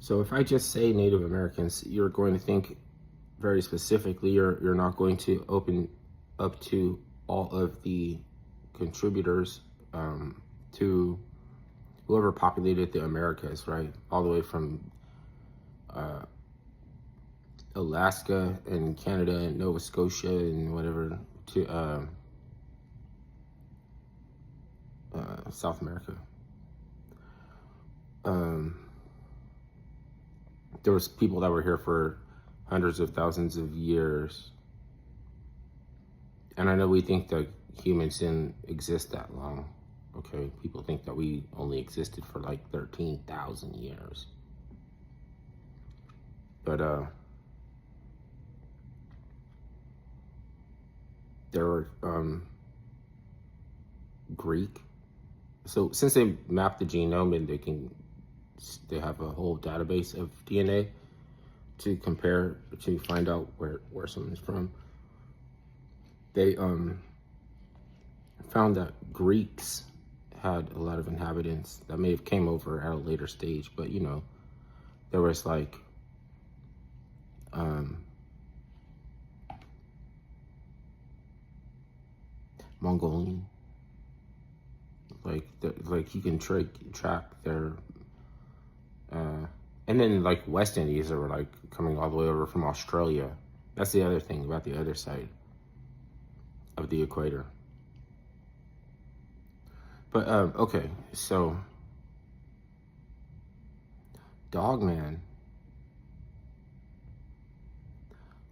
So if I just say Native Americans, you're going to think very specifically. You're not going to open up to all of the contributors to whoever populated the Americas, right? All the way from Alaska and Canada and Nova Scotia and whatever to South America. There was people that were here for hundreds of thousands of years. And I know we think that humans didn't exist that long. Okay, people think that we only existed for like 13,000 years. But there were Greek. So since they mapped the genome and they have a whole database of DNA to compare to find out where someone's from. They found that Greeks had a lot of inhabitants that may have came over at a later stage, but you know, there was like Mongolian, like you can track their and then like West Indies that were like coming all the way over from Australia. That's the other thing about the other side of the equator. But okay, so Dogman.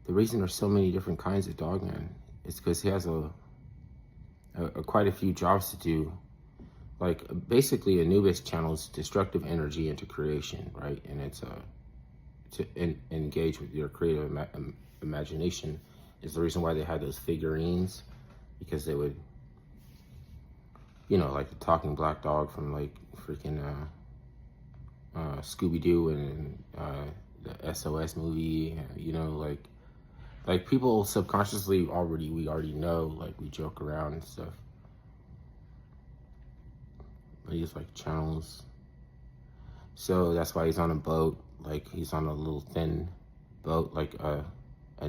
The reason there's so many different kinds of Dogman is because he has a quite a few jobs to do. Like basically, Anubis channels destructive energy into creation, right? And it's to engage with your creative imagination is the reason why they had those figurines, because they would, you know, like the talking black dog from like freaking Scooby-Doo and the SOS movie, you know, like people subconsciously we already know, like we joke around and stuff. But he's like channels. So that's why he's on a boat, like he's on a little thin boat, like a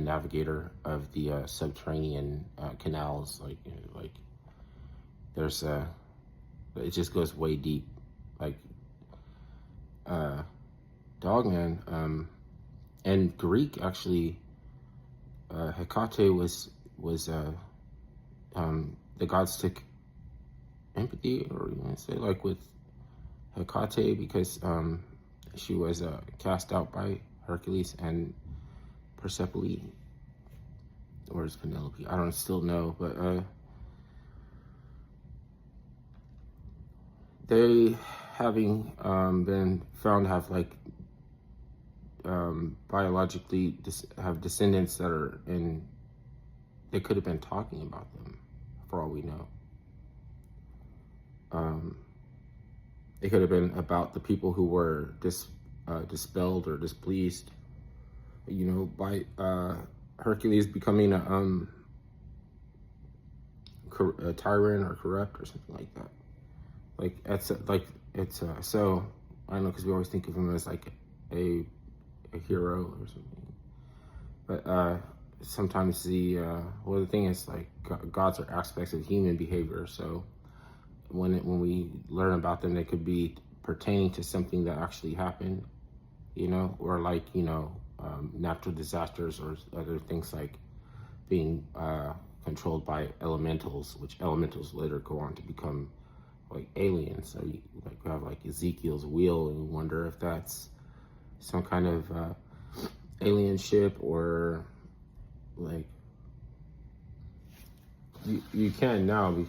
navigator of the subterranean canals, like there's it just goes way deep, like Dogman, and Greek actually, Hecate was the gods took empathy, or you want to say like with Hecate, because she was cast out by Hercules and Persephone, or is Penelope? I don't still know, but they having been found to have like biologically have descendants that are in. They could have been talking about them, for all we know. It could have been about the people who were dispelled or displeased, you know, by Hercules becoming a tyrant or corrupt or something like that. So I don't know, because we always think of him as like a hero or something, but sometimes the thing is like gods are aspects of human behavior. So when we learn about them, they could be pertaining to something that actually happened, you know, or like, you know, natural disasters or other things like being controlled by elementals, which elementals later go on to become like aliens. So you have like Ezekiel's wheel, and you wonder if that's some kind of alien ship, or like you can now be.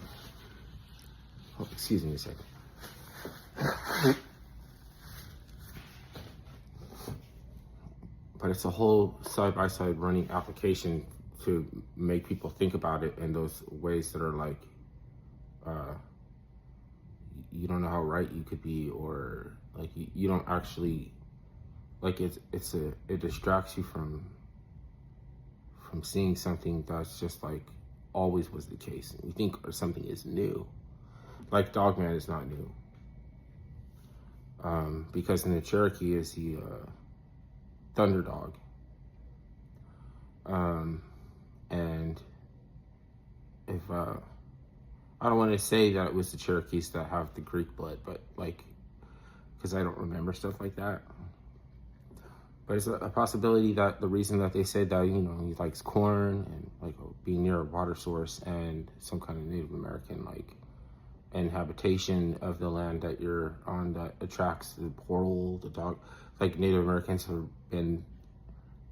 Oh, excuse me a second. But it's a whole side-by-side running application to make people think about it in those ways that are like, you don't know how right you could be, or like you don't actually, like it distracts you from seeing something that's just like always was the case. We think something is new. Like Dogman is not new. because in the Cherokee is the Thunderdog. And if I don't want to say that it was the Cherokees that have the Greek blood, but like, because I don't remember stuff like that. But it's a possibility that the reason that they said that, you know, he likes corn and like being near a water source and some kind of Native American like inhabitation of the land that you're on that attracts the portal, the dog. Like Native Americans have been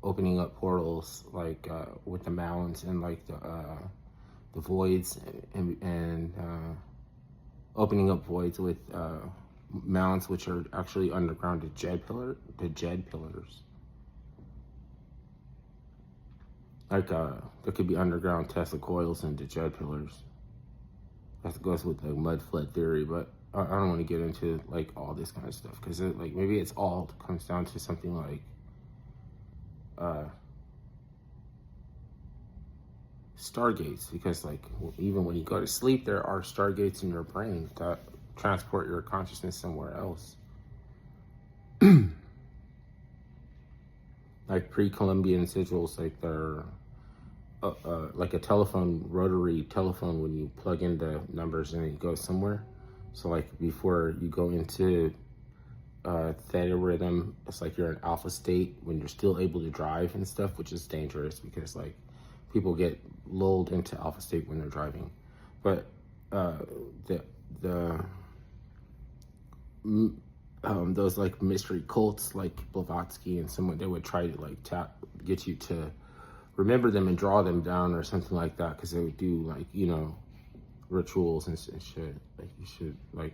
opening up portals like with the mounds and like the voids and opening up voids with mounds which are actually underground, the Jed pillars. Like there could be underground Tesla coils and the Jed pillars. That goes with the mud flood theory, but I don't want to get into like all this kind of stuff because like maybe it's all comes down to something like stargates, because like even when you go to sleep there are stargates in your brain that transport your consciousness somewhere else. Like pre-Columbian sigils, like they're like a telephone, rotary telephone, when you plug in the numbers and it goes somewhere. So like before you go into theta rhythm, it's like you're in alpha state when you're still able to drive and stuff, which is dangerous because like people get lulled into alpha state when they're driving. But those like mystery cults like Blavatsky and someone, they would try to like get you to remember them and draw them down or something like that, because they would do like, you know, rituals and shit. Like you should like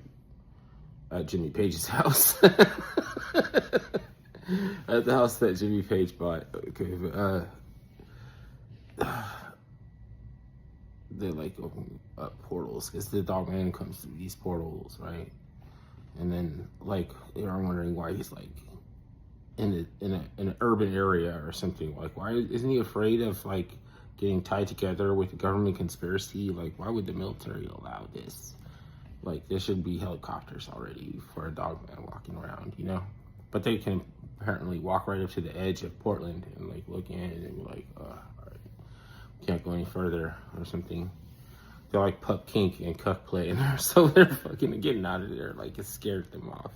at Jimmy Page's house. At the house that Jimmy Page bought. Okay, but they like open up portals because the dog man comes through these portals, right? And then like you're wondering why he's like in an urban area or something. Like why isn't he afraid of like getting tied together with a government conspiracy? Like why would the military allow this? Like there should be helicopters already for a dog man walking around, you know? But they can apparently walk right up to the edge of Portland and like look in and be like, all right, can't go any further or something. They're like pup kink and cuck play, and so they're fucking getting out of there. Like it scared them off.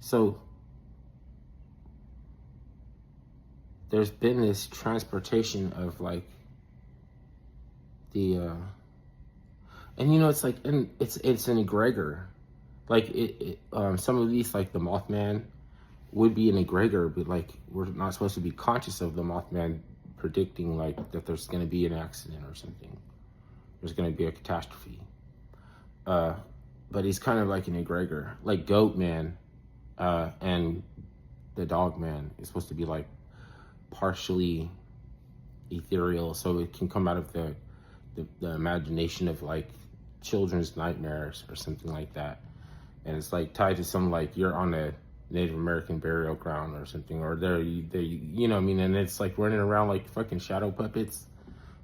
So there's been this transportation of like the and you know it's like, and it's an egregor, like some of these like the Mothman would be an egregor, but like we're not supposed to be conscious of the Mothman predicting like that there's going to be an accident or something, there's going to be a catastrophe, but he's kind of like an egregor, like Goat Man and the Dog Man is supposed to be like partially ethereal, so it can come out of the imagination of like children's nightmares or something like that, and it's like tied to some like you're on a Native American burial ground or something, or they you know what I mean, and it's like running around like fucking shadow puppets.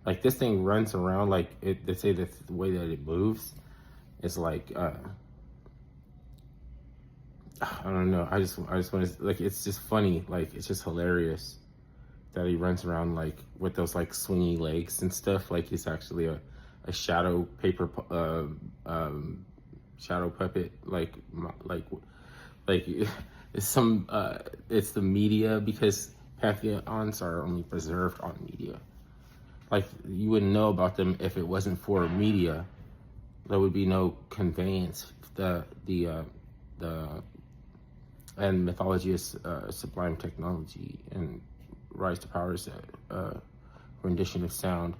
Like this thing runs around like they say that the way that it moves is like I don't know, I just want to like, it's just funny, like it's just hilarious that he runs around like with those like swingy legs and stuff, like he's actually a shadow paper shadow puppet, like it's some it's the media, because pantheons are only preserved on media. Like you wouldn't know about them if it wasn't for media. There would be no conveyance. The and mythology is sublime technology, and rise to power is a rendition of sound.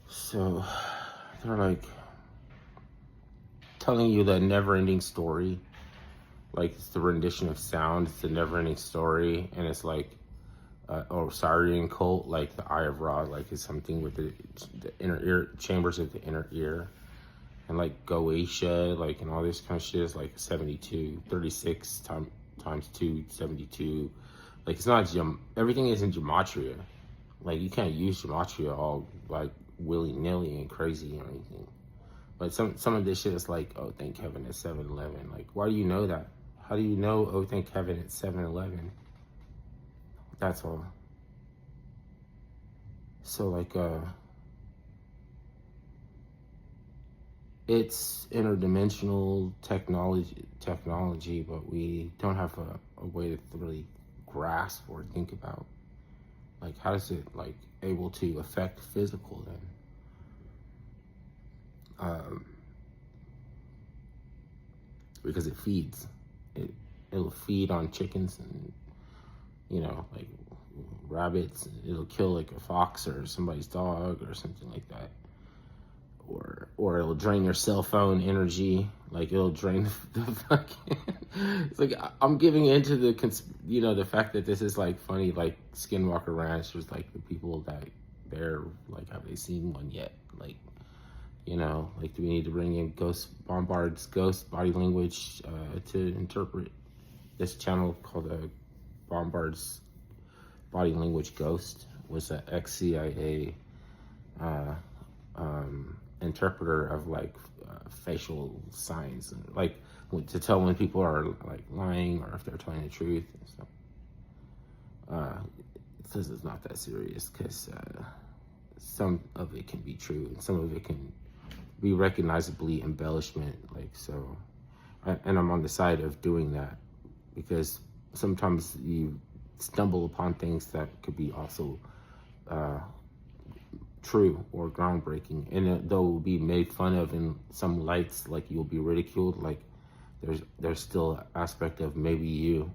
So they're like telling you the never-ending story. Like it's the rendition of sound, it's the never-ending story, and it's like Osirian cult, like the Eye of Ra, like is something with the inner ear chambers of the inner ear, and like Goetia, like and all this kind of shit is like 72, 36 times 2, 72. Like it's not everything isn't gematria. Like you can't use gematria all like willy-nilly and crazy or anything. But some of this shit is like, oh, thank heaven it's 7-Eleven. Like, why do you know that? How do you know, oh, thank heaven it's 7-Eleven? That's all. So, like, it's interdimensional technology, but we don't have a way to really grasp or think about, like, how does it, like, able to affect physical then? Because it feeds. It'll feed on chickens and, you know, like rabbits. It'll kill like a fox or somebody's dog or something like that. Or it'll drain your cell phone energy. Like it'll drain the fucking. It's like I'm giving into the the fact that this is like funny. Like Skinwalker Ranch, there's like the people that they're like, have they seen one yet? Like, you know, like do we need to bring in Bombard's ghost body language to interpret this channel called Bombard's Body Language Ghost? Was an ex-CIA interpreter of like facial signs, and like to tell when people are like lying or if they're telling the truth and stuff. This is not that serious because some of it can be true and some of it can be recognizably embellishment. Like so, and I'm on the side of doing that because sometimes you stumble upon things that could be also true or groundbreaking, and though it will be made fun of in some lights, like you'll be ridiculed, like there's still an aspect of maybe you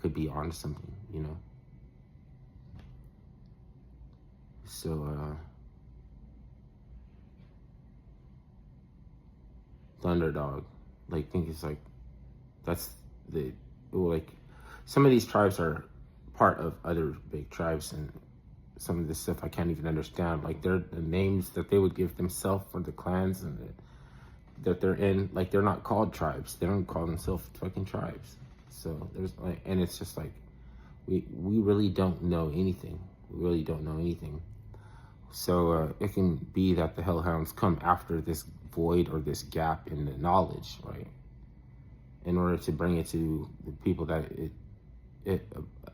could be onto something, you know. So Thunderdog, like think it's like that's like some of these tribes are part of other big tribes, and some of this stuff I can't even understand. Like they're the names that they would give themselves for the clans and that they're in. Like they're not called tribes. They don't call themselves fucking tribes. So there's like, and it's just like we really don't know anything. We really don't know anything. So it can be that the hellhounds come after this void or this gap in the knowledge, right? In order to bring it to the people that it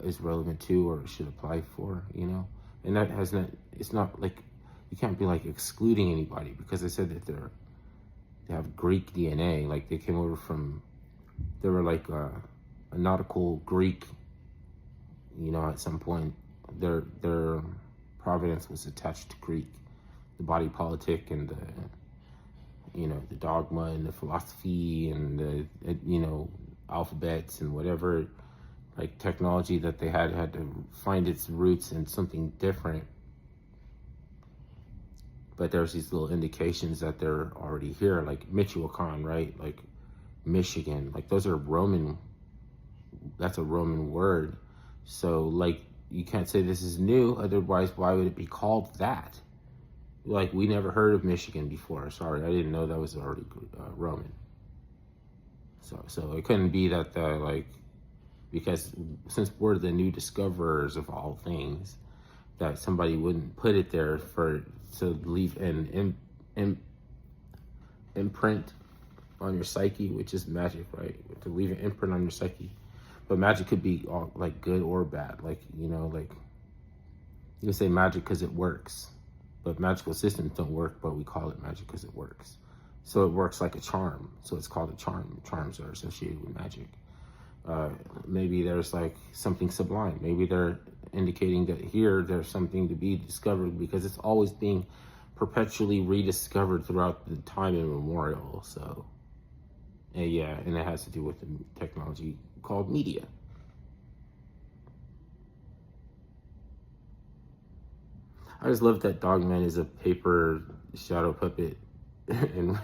is relevant to or should apply for, you know. And that has not, it's not like, you can't be like excluding anybody because they said that they have Greek DNA, like they came over from, they were like a nautical Greek, you know, at some point, their provenance was attached to Greek, the body politic and the, you know, the dogma and the philosophy and the, you know, alphabets and whatever, like technology that they had to find its roots in something different. But there's these little indications that they're already here, like Michoacan, right? Like Michigan, like those are Roman, that's a Roman word. So like, you can't say this is new, otherwise why would it be called that? Like we never heard of Michigan before, sorry, I didn't know that was already Roman. So it couldn't be that like, because since we're the new discoverers of all things, that somebody wouldn't put it there to leave an imprint on your psyche, which is magic, right? To leave an imprint on your psyche. But magic could be all, like good or bad. Like, you know, like you can say magic because it works, but magical systems don't work, but we call it magic because it works. So it works like a charm. So it's called a charm. Charms are associated with magic. Maybe there's like something sublime. Maybe they're indicating that here there's something to be discovered because it's always being perpetually rediscovered throughout the time immemorial. So, yeah, and it has to do with the technology called media. I just love that Dogman is a paper shadow puppet. And